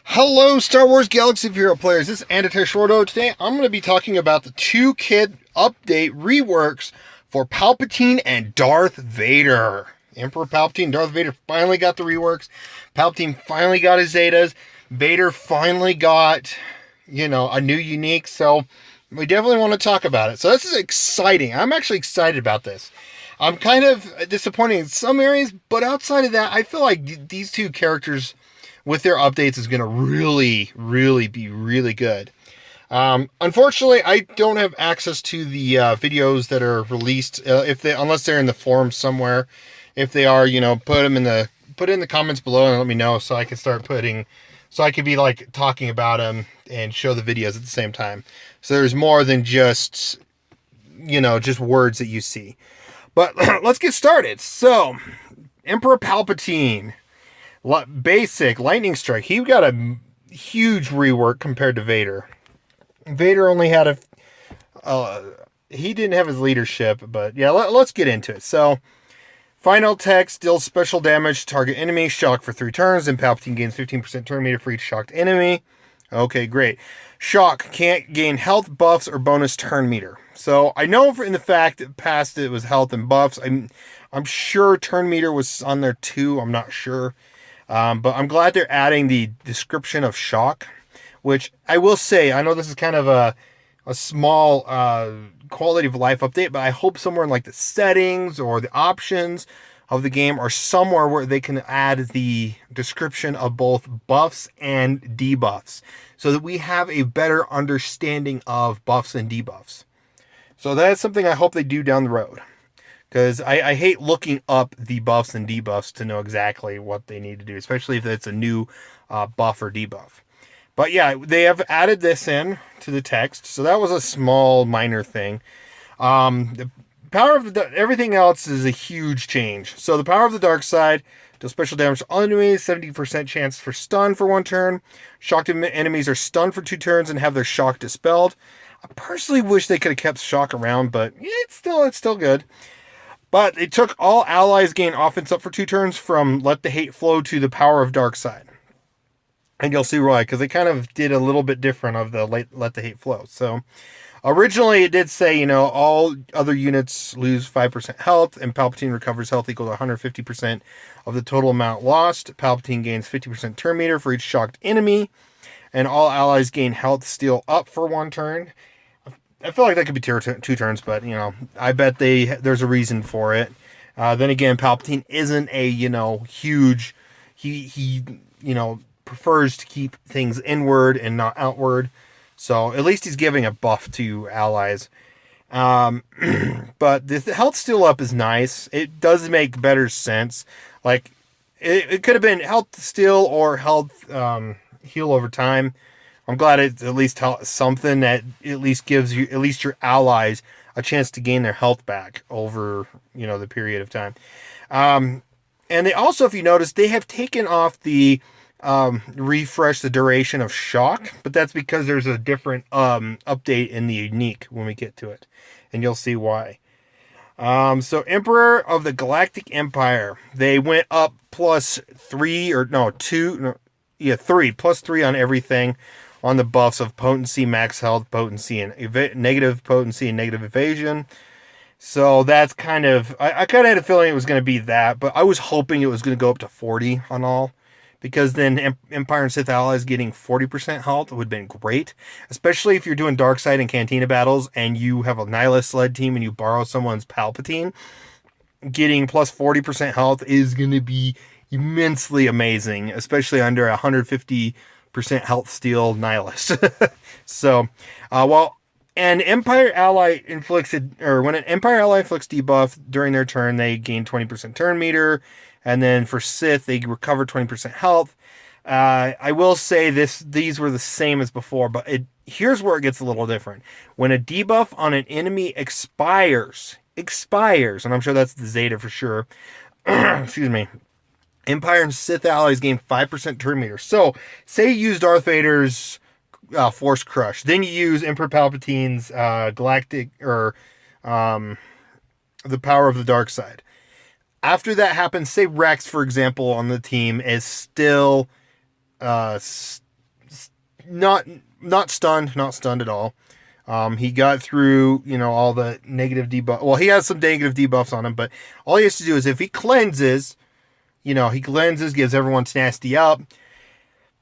Hello, Star Wars Galaxy of Hero players. This is SWGOH. Today, I'm going to be talking about the 2-kit update reworks for Palpatine and Darth Vader. Emperor Palpatine, Darth Vader finally got the reworks. Palpatine finally got his Zetas. Vader finally got, a new unique. So, we definitely want to talk about it. So, this is exciting. I'm actually excited about this. I'm kind of disappointed in some areas, but outside of that, I feel like these two characters with their updates is going to really be really good. Unfortunately, I don't have access to the videos that are released unless they're in the forum somewhere. If they are, put it in the comments below and let me know so I can so I could be like talking about them and show the videos at the same time. So there's more than just words that you see. But let's get started. So, Emperor Palpatine. Basic lightning strike. He got a huge rework compared to Vader. Vader only had he didn't have his leadership, but yeah, let's get into it. So, final text deals special damage to target enemy, shock for 3 turns, and Palpatine gains 15% turn meter for each shocked enemy. Okay, great. Shock can't gain health, buffs, or bonus turn meter. So I know in the fact that past it was health and buffs. I'm sure turn meter was on there too. I'm not sure. But I'm glad they're adding the description of shock, which I will say, I know this is kind of a small quality of life update, but I hope somewhere in like the settings or the options of the game or somewhere where they can add the description of both buffs and debuffs so that we have a better understanding of buffs and debuffs. So that's something I hope they do down the road. Because I hate looking up the buffs and debuffs to know exactly what they need to do, especially if it's a new buff or debuff. But yeah, they have added this in to the text, so that was a small, minor thing. The power of everything else is a huge change. So the power of the dark side does special damage to all enemies, 70% chance for stun for 1 turn. Shocked enemies are stunned for 2 turns and have their shock dispelled. I personally wish they could have kept shock around, but it's still good. But it took all allies gain offense up for 2 turns from Let the Hate Flow to the Power of Dark Side. And you'll see why, because they kind of did a little bit different of the Let the Hate Flow. So, originally it did say, all other units lose 5% health, and Palpatine recovers health equal to 150% of the total amount lost. Palpatine gains 50% turn meter for each shocked enemy, and all allies gain health steal up for 1 turn. I feel like that could be 2 turns, but, I bet there's a reason for it. Then again, Palpatine isn't a, huge, he prefers to keep things inward and not outward. So at least he's giving a buff to allies. But the health steal up is nice. It does make better sense. Like, it could have been health steal or health heal over time. I'm glad it's at least something that at least gives you, at least your allies, a chance to gain their health back over, the period of time. And they also, if you notice, they have taken off the refresh the duration of shock, but that's because there's a different update in the unique when we get to it. And you'll see why. So Emperor of the Galactic Empire, they went up +3 +3 on everything. On the buffs of potency, max health, potency, and negative potency and negative evasion. So that's kind of, I kind of had a feeling it was going to be that, but I was hoping it was going to go up to 40 on all, because then Empire and Sith allies getting 40% health would have been great, especially if you're doing dark side and cantina battles and you have a nihilist led team and you borrow someone's Palpatine. Getting plus 40% health is going to be immensely amazing, especially under 150% health steal nihilist. So, an Empire ally when an Empire ally inflicts debuff during their turn, they gain 20% turn meter, and then for Sith, they recover 20% health. I will say these were the same as before, but here's where it gets a little different. When a debuff on an enemy expires, and I'm sure that's the Zeta for sure. Excuse me. Empire and Sith allies gain 5% turn meter. So, say you use Darth Vader's Force Crush. Then you use Emperor Palpatine's Galactic, or the Power of the Dark Side. After that happens, say Rex, for example, on the team is still not stunned, not stunned at all. He got through, all the negative debuff. Well, he has some negative debuffs on him, but all he has to do is if he cleanses, gives everyone nasty up.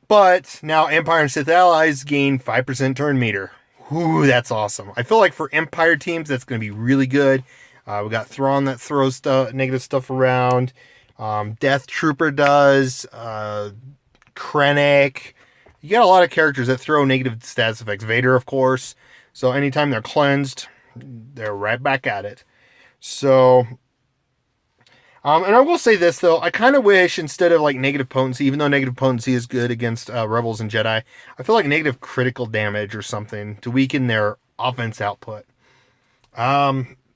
But now Empire and Sith allies gain 5% turn meter. Ooh, that's awesome. I feel like for Empire teams, that's going to be really good. We got Thrawn that throws negative stuff around. Death Trooper does. Krennic. You got a lot of characters that throw negative status effects. Vader, of course. So anytime they're cleansed, they're right back at it. So, and I will say this, though. I kind of wish instead of like negative potency, even though negative potency is good against Rebels and Jedi, I feel like negative critical damage or something to weaken their offense output.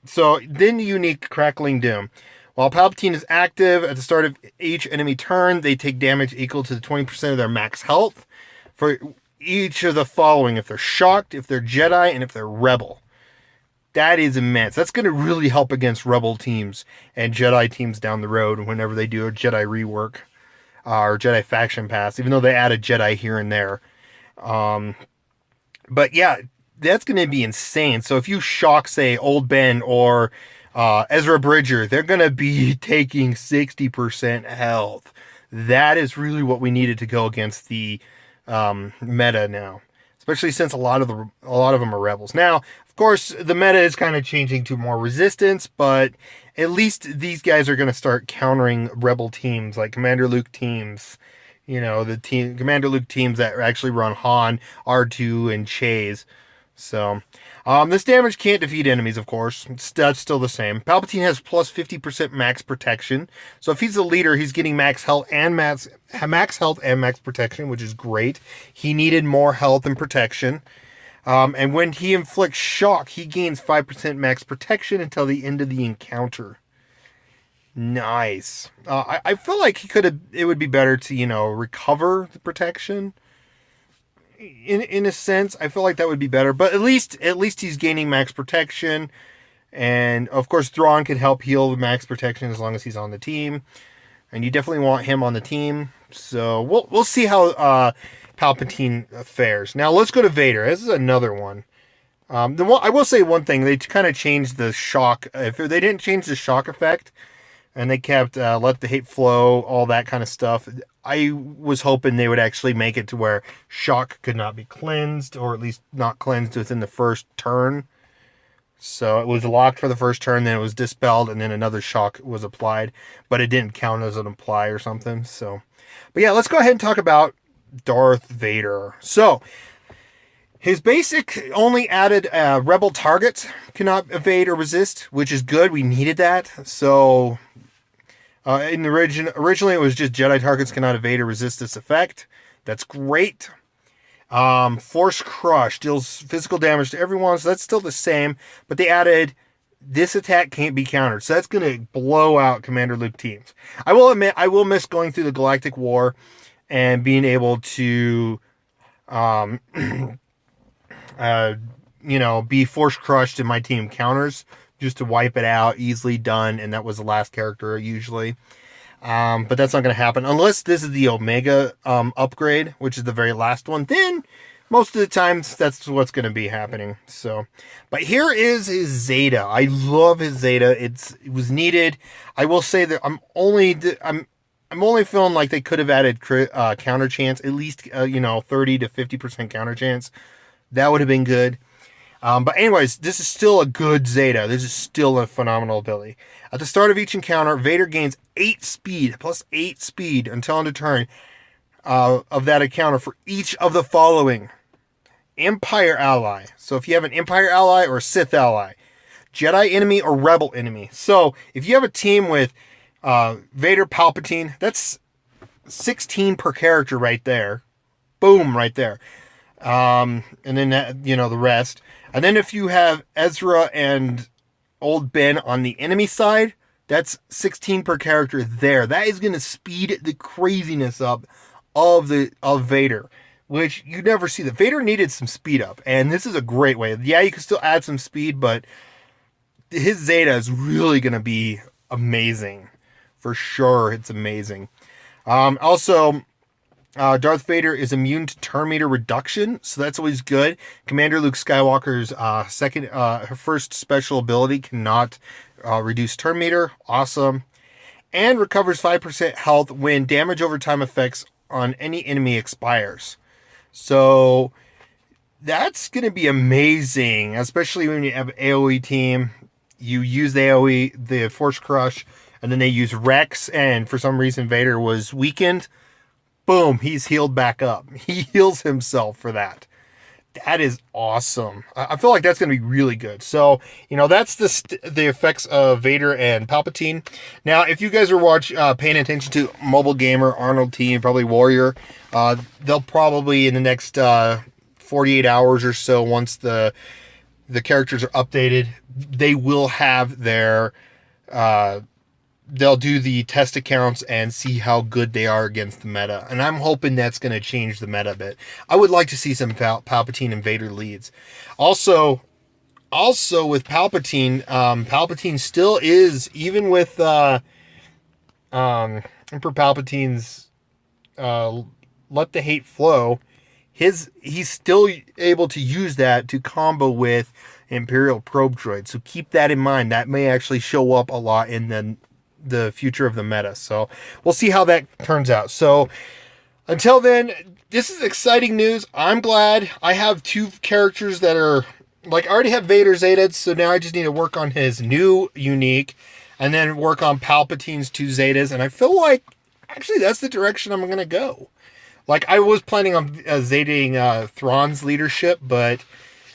So then the unique Crackling Doom. While Palpatine is active at the start of each enemy turn, they take damage equal to 20% of their max health for each of the following: if they're shocked, if they're Jedi, and if they're Rebel. That is immense. That's going to really help against Rebel teams and Jedi teams down the road whenever they do a Jedi rework or Jedi faction pass, even though they add a Jedi here and there. But yeah, that's going to be insane. So if you shock, say, Old Ben or Ezra Bridger, they're going to be taking 60% health. That is really what we needed to go against the meta now, especially since a lot of them are Rebels. Now, of course, the meta is kind of changing to more resistance, but at least these guys are going to start countering Rebel teams like Commander Luke teams. Commander Luke teams that actually run Han, R2, and Chase. So, this damage can't defeat enemies, of course. That's still the same. Palpatine has plus 50% max protection. So if he's the leader, he's getting max health and max protection, which is great. He needed more health and protection. And when he inflicts shock, he gains 5% max protection until the end of the encounter. Nice. I feel like it would be better to, recover the protection. In a sense, I feel like that would be better, but at least he's gaining max protection, and of course Thrawn could help heal the max protection as long as he's on the team, and you definitely want him on the team. So we'll see how Palpatine fares. Now let's go to Vader. This is another one. I will say one thing: they kind of changed the shock. If they didn't change the shock effect, and they kept let the hate flow, all that kind of stuff, I was hoping they would actually make it to where shock could not be cleansed, or at least not cleansed within the first turn. So it was locked for the first turn, then it was dispelled, and then another shock was applied, but it didn't count as an apply or something. So, but yeah, let's go ahead and talk about Darth Vader. So his basic only added rebel targets cannot evade or resist, which is good. We needed that. So in the originally it was just Jedi targets cannot evade or resist this effect. That's great. Force Crush deals physical damage to everyone, so that's still the same, but they added this attack can't be countered, so that's going to blow out Commander Luke teams. I will admit, I will miss going through the Galactic War and being able to be Force Crushed in my team counters, just to wipe it out, easily done, and that was the last character usually. But that's not going to happen unless this is the Omega upgrade, which is the very last one. Then most of the times that's what's going to be happening. So, but here is his Zeta. I love his Zeta. It was needed. I will say that I'm only feeling like they could have added counter chance, at least 30 to 50% counter chance. That would have been good. But anyways, this is still a good Zeta. This is still a phenomenal ability. At the start of each encounter, Vader gains 8 speed, plus 8 speed until end of turn of that encounter for each of the following: Empire ally. So if you have an Empire ally or a Sith ally, Jedi enemy or Rebel enemy. So if you have a team with Vader, Palpatine, that's 16 per character right there. Boom, right there. And then the rest. And then if you have Ezra and Old Ben on the enemy side, that's 16 per character there. That is going to speed the craziness up of Vader, which you never see. The Vader needed some speed up, and this is a great way. Yeah, you can still add some speed, but his Zeta is really going to be amazing. For sure, it's amazing. Also, Darth Vader is immune to turn meter reduction, so that's always good. Commander Luke Skywalker's her first special ability cannot reduce turn meter. Awesome. And recovers 5% health when damage over time effects on any enemy expires. So that's going to be amazing, especially when you have an AoE team. You use the AoE, the Force Crush, and then they use Rex, and for some reason Vader was weakened. Boom, he's healed back up. He heals himself for that. That is awesome. I feel like that's going to be really good. So, that's the effects of Vader and Palpatine. Now, if you guys are paying attention to Mobile Gamer, Arnold T, and probably Warrior, they'll probably in the next 48 hours or so, once the characters are updated, they will have their they'll do the test accounts and see how good they are against the meta. And I'm hoping that's going to change the meta a bit. I would like to see some Palpatine and Vader leads. Also with Palpatine, Palpatine still is, even with Emperor Palpatine's Let the Hate Flow, he's still able to use that to combo with Imperial probe droids. So keep that in mind. That may actually show up a lot in the future of the meta. So we'll see how that turns out. So until then, this is exciting news. I'm glad. I have 2 characters that are, I already have Vader Zetas, so now I just need to work on his new unique and then work on Palpatine's 2 Zetas. And I feel like actually that's the direction I'm going to go. I was planning on Zetaing Thrawn's leadership, but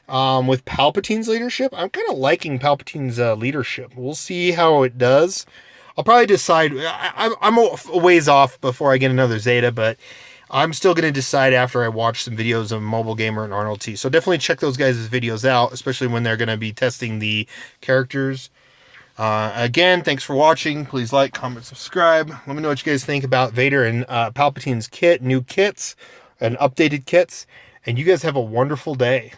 with Palpatine's leadership, I'm kind of liking Palpatine's leadership. We'll see how it does. I'll probably decide. I'm a ways off before I get another Zeta, but I'm still going to decide after I watch some videos of Mobile Gamer and Arnold T. So definitely check those guys' videos out, especially when they're going to be testing the characters. Again, thanks for watching. Please like, comment, subscribe. Let me know what you guys think about Vader and Palpatine's new kits, and updated kits. And you guys have a wonderful day.